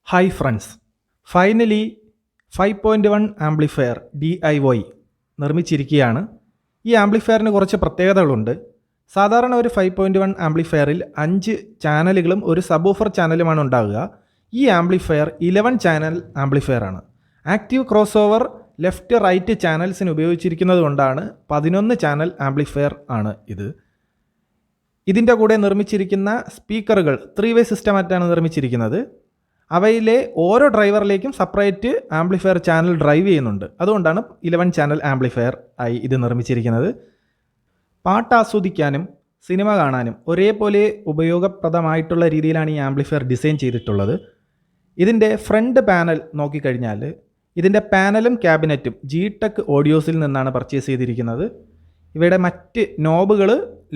Hi friends, finally 5.1 amplifier DIY നിർമ്മിച്ചിരിക്കുകയാണ്. ഈ ആംപ്ലിഫയറിന് കുറച്ച് പ്രത്യേകതകളുണ്ട്. സാധാരണ ഒരു 5.1 ആംപ്ലിഫയറിൽ 5 ചാനലുകളും ഒരു സബ്വൂഫർ ചാനലുമാണ് ഉണ്ടാകുക. ഈ ആംപ്ലിഫയർ 11 ചാനൽ ആംപ്ലിഫയർ ആണ്. Active crossover left right ചാനൽസിന് ഉപയോഗിച്ചിരിക്കുന്നത് കൊണ്ടാണ് 11 ചാനൽ ആംപ്ലിഫയർ ആണ് ഇത്. ഇതിൻ്റെ കൂടെ നിർമ്മിച്ചിരിക്കുന്ന സ്പീക്കറുകൾ 3-വേ സിസ്റ്റമായിട്ടാണ് നിർമ്മിച്ചിരിക്കുന്നത്. അവയിലെ ഓരോ ഡ്രൈവറിലേക്കും സെപ്പറേറ്റ് ആംപ്ലിഫയർ ചാനൽ ഡ്രൈവ് ചെയ്യുന്നുണ്ട്. അതുകൊണ്ടാണ് 11 ചാനൽ ആംപ്ലിഫയർ ആയി ഇത് നിർമ്മിച്ചിരിക്കുന്നത്. പാട്ട് ആസ്വദിക്കാനും സിനിമ കാണാനും ഒരേപോലെ ഉപയോഗപ്രദമായിട്ടുള്ള രീതിയിലാണ് ഈ ആംപ്ലിഫയർ ഡിസൈൻ ചെയ്തിട്ടുള്ളത്. ഇതിൻ്റെ ഫ്രണ്ട് പാനൽ നോക്കിക്കഴിഞ്ഞാൽ ഇതിൻ്റെ പാനലും ക്യാബിനറ്റും G-Tech ഓഡിയോസിൽ നിന്നാണ് പർച്ചേസ് ചെയ്തിരിക്കുന്നത്. ഇവയുടെ മറ്റ് നോബുകൾ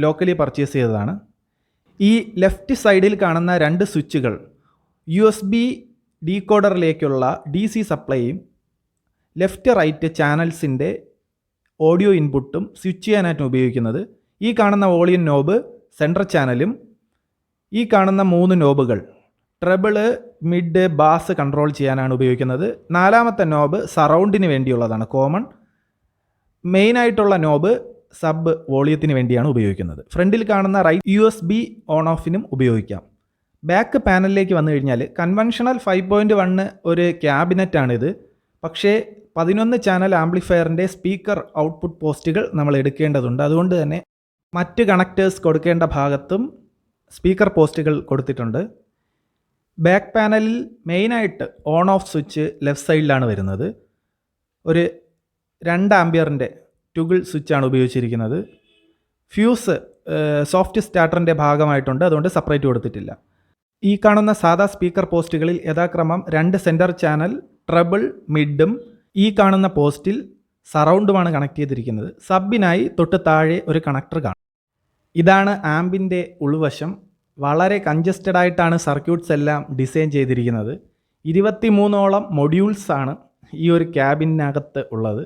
ലോക്കലി പർച്ചേസ് ചെയ്തതാണ്. ഈ ലെഫ്റ്റ് സൈഡിൽ കാണുന്ന 2 സ്വിച്ചുകൾ USB ഡീകോഡറിലേക്കുള്ള DC സപ്ലൈയും ലെഫ്റ്റ് റൈറ്റ് ചാനൽസിൻ്റെ ഓഡിയോ ഇൻപുട്ടും സ്വിച്ച് ചെയ്യാനായിട്ട് ഉപയോഗിക്കുന്നത്. ഈ കാണുന്ന വോളിയം നോബ് സെൻട്രൽ ചാനലും ഈ കാണുന്ന 3 നോബുകൾ ട്രബിള്, മിഡ്, ബാസ് കൺട്രോൾ ചെയ്യാനാണ് ഉപയോഗിക്കുന്നത്. 4ാമത്തെ നോബ് സറൗണ്ടിന് വേണ്ടിയുള്ളതാണ്, കോമൺ. മെയിനായിട്ടുള്ള നോബ് സബ് വോളിയത്തിന് വേണ്ടിയാണ് ഉപയോഗിക്കുന്നത്. ഫ്രണ്ടിൽ കാണുന്ന റൈറ്റ് USB ഓൺ ഓഫിനും ഉപയോഗിക്കാം. ബാക്ക് പാനലിലേക്ക് വന്നു കഴിഞ്ഞാൽ കൺവെൻഷണൽ 5.1 ഒരു ക്യാബിനറ്റാണിത്. പക്ഷേ 11 ചാനൽ ആംപ്ലിഫയറിൻ്റെ സ്പീക്കർ ഔട്ട്പുട്ട് പോസ്റ്റുകൾ നമ്മൾ എടുക്കേണ്ടതുണ്ട്. അതുകൊണ്ട് തന്നെ മറ്റ് കണക്റ്റേഴ്സ് കൊടുക്കേണ്ട ഭാഗത്തും സ്പീക്കർ പോസ്റ്റുകൾ കൊടുത്തിട്ടുണ്ട്. ബാക്ക് പാനലിൽ മെയിനായിട്ട് ഓൺ ഓഫ് സ്വിച്ച് ലെഫ്റ്റ് സൈഡിലാണ് വരുന്നത്. ഒരു 2 ആംപിയറിൻ്റെ ടുഗിൾ സ്വിച്ചാണ് ഉപയോഗിച്ചിരിക്കുന്നത്. ഫ്യൂസ് സോഫ്റ്റ് സ്റ്റാർട്ടറിൻ്റെ ഭാഗമായിട്ടുണ്ട്, അതുകൊണ്ട് സെപ്പറേറ്റ് കൊടുത്തിട്ടില്ല. ഈ കാണുന്ന സാധാ സ്പീക്കർ പോസ്റ്റുകളിൽ യഥാക്രമം 2 സെൻറ്റർ ചാനൽ ട്രബിൾ, മിഡും ഈ കാണുന്ന പോസ്റ്റിൽ സറൗണ്ടുമാണ് കണക്ട് ചെയ്തിരിക്കുന്നത്. സബിനായി തൊട്ട് താഴെ ഒരു കണക്ടർ കാണും. ഇതാണ് ആംബിൻ്റെ ഉൾവശം. വളരെ കൺജസ്റ്റഡ് ആയിട്ടാണ് സർക്യൂട്ട്സ് എല്ലാം ഡിസൈൻ ചെയ്തിരിക്കുന്നത്. 23ഓളം മൊഡ്യൂൾസ് ആണ് ഈ ഒരു ക്യാബിനകത്ത് ഉള്ളത്.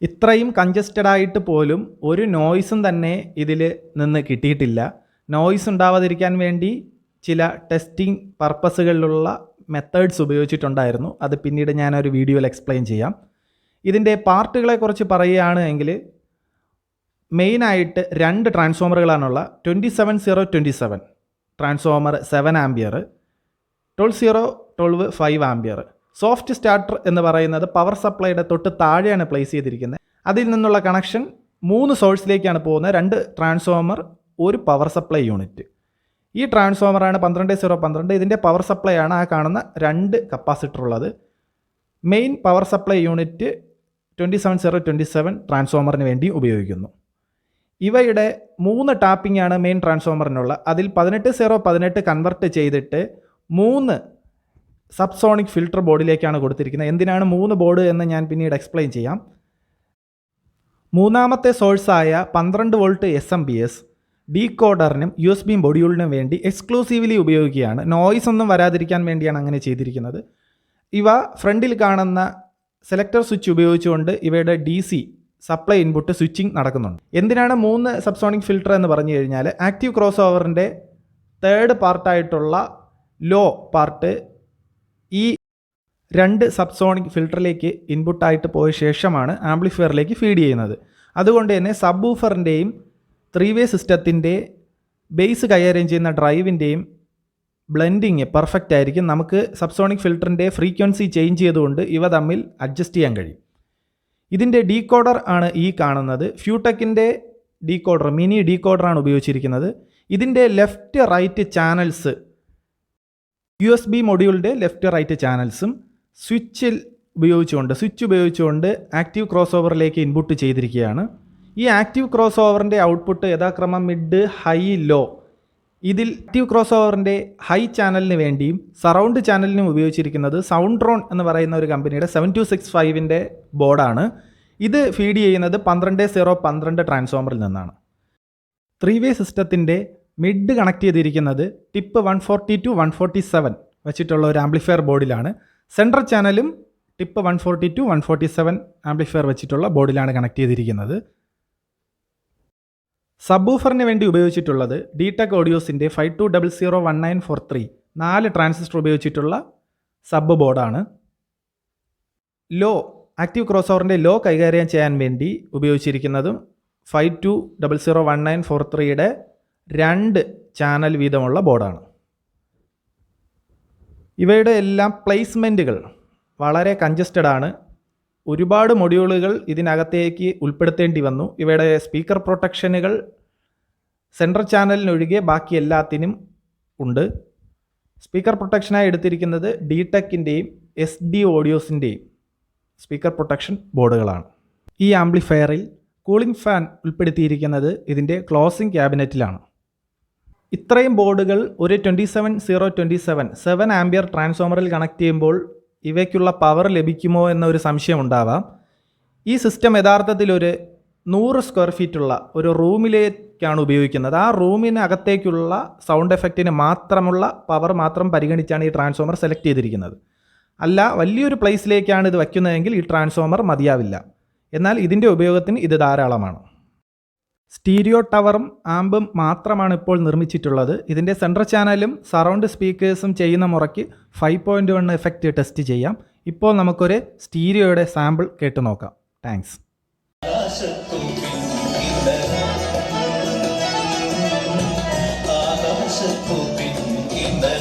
ഇത്രയും കൺജസ്റ്റഡ് ആയിട്ട് പോലും ഒരു നോയ്സും തന്നെ ഇതിൽ നിന്ന് കിട്ടിയിട്ടില്ല. നോയ്സ് ഉണ്ടാവാതിരിക്കാൻ വേണ്ടി ചില ടെസ്റ്റിംഗ് പർപ്പസുകളിലുള്ള മെത്തേഡ്സ് ഉപയോഗിച്ചിട്ടുണ്ടായിരുന്നു. അത് പിന്നീട് ഞാനൊരു വീഡിയോയിൽ എക്സ്പ്ലെയിൻ ചെയ്യാം. ഇതിൻ്റെ പാർട്ടുകളെക്കുറിച്ച് പറയുകയാണ് എങ്കിൽ മെയിനായിട്ട് 2 ട്രാൻസ്ഫോമറുകളാണുള്ള 27027 transformer 7 ampere, 12012 5 ampere. Soft starter എന്ന് പറയുന്നത് പവർ സപ്ലൈയുടെ തൊട്ട് താഴെയാണ് പ്ലേസ് ചെയ്തിരിക്കുന്നത്. അതിൽ നിന്നുള്ള കണക്ഷൻ 3 സോഴ്സിലേക്കാണ് പോകുന്നത്. 2 ട്രാൻസ്ഫോമർ, ഒരു പവർ സപ്ലൈ യൂണിറ്റ്. ഈ ട്രാൻസ്ഫോമറാണ് 12012. ഇതിൻ്റെ പവർ സപ്ലൈ ആണ് ആ കാണുന്ന 2 കപ്പാസിറ്റർ ഉള്ളത്. മെയിൻ പവർ സപ്ലൈ യൂണിറ്റ് 27027 ട്രാൻസ്ഫോമറിന് വേണ്ടി ഉപയോഗിക്കുന്നു. ഇവയുടെ 3 ടാപ്പിംഗ് ആണ് മെയിൻ ട്രാൻസ്ഫോമറിനുള്ള. അതിൽ 18018 കൺവെർട്ട് ചെയ്തിട്ട് 3 സബ്സോണിക് ഫിൽട്ടർ ബോർഡിലേക്കാണ് കൊടുത്തിരിക്കുന്നത്. എന്തിനാണ് 3 ബോർഡ് എന്ന് ഞാൻ പിന്നീട് എക്സ്പ്ലെയിൻ ചെയ്യാം. 3ാമത്തെ സോഴ്സായ 12 വോൾട്ട് SMPS ഡീകോഡറിനും USB മൊഡ്യൂളിനും വേണ്ടി എക്സ്ക്ലൂസീവ്ലി ഉപയോഗിക്കുകയാണ്. നോയ്സ് ഒന്നും വരാതിരിക്കാൻ വേണ്ടിയാണ് അങ്ങനെ ചെയ്തിരിക്കുന്നത്. ഇവ ഫ്രണ്ടിൽ കാണുന്ന സെലക്ടർ സ്വിച്ച് ഉപയോഗിച്ചുകൊണ്ട് ഇവയുടെ DC സപ്ലൈ ഇൻപുട്ട് സ്വിച്ചിങ് നടക്കുന്നുണ്ട്. എന്തിനാണ് 3 സബ്സോണിക് ഫിൽട്ടർ എന്ന് പറഞ്ഞു കഴിഞ്ഞാൽ ആക്റ്റീവ് ക്രോസ് ഓവറിൻ്റെ 3rd പാർട്ടായിട്ടുള്ള ലോ പാർട്ട് ഈ 2 സബ്സോണിക് ഫിൽട്ടറിലേക്ക് ഇൻപുട്ടായിട്ട് പോയ ശേഷമാണ് ആംപ്ലിഫയറിലേക്ക് ഫീഡ് ചെയ്യുന്നത്. അതുകൊണ്ട് തന്നെ സബ് ഊഫറിൻ്റെയും 3-വേ സിസ്റ്റത്തിൻ്റെ ബേസ് കൈകാര്യം ചെയ്യുന്ന ഡ്രൈവിൻ്റെയും ബ്ലെൻഡിങ് പെർഫെക്റ്റ് ആയിരിക്കും. നമുക്ക് സബ്സോണിക് ഫിൽട്ടറിൻ്റെ ഫ്രീക്വൻസി ചേഞ്ച് ചെയ്തുകൊണ്ട് ഇവ തമ്മിൽ അഡ്ജസ്റ്റ് ചെയ്യാൻ കഴിയും. ഇതിൻ്റെ ഡീകോഡർ ആണ് ഈ കാണുന്നത്. ഫ്യൂടെക്കിൻ്റെ ഡീകോഡർ, മിനി ഡീകോഡറാണ് ഉപയോഗിച്ചിരിക്കുന്നത്. ഇതിൻ്റെ ലെഫ്റ്റ് റൈറ്റ് ചാനൽസ് USB മൊഡ്യൂളിൻ്റെ ലെഫ്റ്റ് റൈറ്റ് ചാനൽസും സ്വിച്ച് ഉപയോഗിച്ചുകൊണ്ട് ആക്റ്റീവ് ക്രോസ് ഓവറിലേക്ക് ഇൻപുട്ട് ചെയ്തിരിക്കുകയാണ്. ഈ ആക്റ്റീവ് ക്രോസ് ഓവറിൻ്റെ ഔട്ട്പുട്ട് യഥാക്രമം മിഡ്, ഹൈ, ലോ. ഇതിൽ ആക്റ്റീവ് ക്രോസ് ഓവറിൻ്റെ ഹൈ ചാനലിന് വേണ്ടിയും സറൗണ്ട് ചാനലിനും ഉപയോഗിച്ചിരിക്കുന്നത് സൗണ്ട്രോൺ എന്ന് പറയുന്ന ഒരു കമ്പനിയുടെ 7265ൻ്റെ ബോർഡാണ്. ഇത് ഫീഡ് ചെയ്യുന്നത് 12012 ട്രാൻസ്ഫോമറിൽ നിന്നാണ്. 3-വേ സിസ്റ്റത്തിൻ്റെ മിഡ് കണക്ട് ചെയ്തിരിക്കുന്നത് ടിപ്പ് 142 147 വെച്ചിട്ടുള്ള ഒരു ആംപ്ലിഫയർ ബോർഡിലാണ്. സെൻട്രൽ ചാനലും ടിപ്പ് 142 147 ആംപ്ലിഫയർ വെച്ചിട്ടുള്ള ബോർഡിലാണ് കണക്ട് ചെയ്തിരിക്കുന്നത്. സബ്വൂഫറിന് വേണ്ടി ഉപയോഗിച്ചിട്ടുള്ളത് G-Tech ഓഡിയോസിൻ്റെ 52001943 4 ട്രാൻസിസ്റ്റർ ഉപയോഗിച്ചിട്ടുള്ള സബ് ബോർഡാണ്. ലോ ആക്റ്റീവ് ക്രോസ് ഓവറിൻ്റെ ലോ കൈകാര്യം ചെയ്യാൻ വേണ്ടി ഉപയോഗിച്ചിരിക്കുന്നതും 52001943 2 ചാനൽ വീതമുള്ള ബോർഡാണ്. ഇവയുടെ എല്ലാം പ്ലേസ്മെൻറ്റുകൾ വളരെ കൺജസ്റ്റഡ് ആണ്. ഒരുപാട് മൊഡ്യൂളുകൾ ഇതിനകത്തേക്ക് ഉൾപ്പെടുത്തേണ്ടി വന്നു. ഇവയുടെ സ്പീക്കർ പ്രൊട്ടക്ഷനുകൾ സെൻട്രൽ ചാനലിനൊഴികെ ബാക്കി എല്ലാത്തിനും ഉണ്ട്. സ്പീക്കർ പ്രൊട്ടക്ഷനായി എടുത്തിരിക്കുന്നത് DTECൻ്റെയും SD ഓഡിയോസിൻ്റെയും സ്പീക്കർ പ്രൊട്ടക്ഷൻ ബോർഡുകളാണ്. ഈ ആംപ്ലിഫയറിൽ കൂളിംഗ് ഫാൻ ഉൾപ്പെടുത്തിയിരിക്കുന്നത് ഇതിൻ്റെ ക്ലോസിംഗ് ക്യാബിനറ്റിലാണ്. ഇത്രയും ബോർഡുകൾ ഒരു 27027 7 ആംപിയർ ട്രാൻസ്ഫോമറിൽ കണക്ട് ചെയ്യുമ്പോൾ ഇവയ്ക്കുള്ള പവർ ലഭിക്കുമോ എന്നൊരു സംശയം ഉണ്ടാവാം. ഈ സിസ്റ്റം യഥാർത്ഥത്തിൽ ഒരു 100 സ്ക്വയർ ഫീറ്റുള്ള ഒരു റൂമിലേക്കാണ് ഉപയോഗിക്കുന്നത്. ആ റൂമിനകത്തേക്കുള്ള സൗണ്ട് എഫക്റ്റിന് മാത്രമുള്ള പവർ മാത്രം പരിഗണിച്ചാണ് ഈ ട്രാൻസ്ഫോമർ സെലക്ട് ചെയ്തിരിക്കുന്നത്. അല്ല വലിയൊരു പ്ലേസിലേക്കാണ് ഇത് വയ്ക്കുന്നതെങ്കിൽ ഈ ട്രാൻസ്ഫോമർ മതിയാവില്ല. എന്നാൽ ഇതിൻ്റെ ഉപയോഗത്തിന് ഇത് ധാരാളമാണ്. സ്റ്റീരിയോ ടവറും ആമ്പും മാത്രമാണ് ഇപ്പോൾ നിർമ്മിച്ചിട്ടുള്ളത്. ഇതിൻ്റെ സെൻട്രൽ ചാനലും സറൗണ്ട് സ്പീക്കേഴ്സും ചെയ്യുന്ന മുറയ്ക്ക് 5.1 എഫക്റ്റ് ടെസ്റ്റ് ചെയ്യാം. ഇപ്പോൾ നമുക്കൊരു സ്റ്റീരിയോയുടെ സാമ്പിൾ കേട്ട് നോക്കാം. താങ്ക്സ്. ആകാശത്തു പിന്നിൽ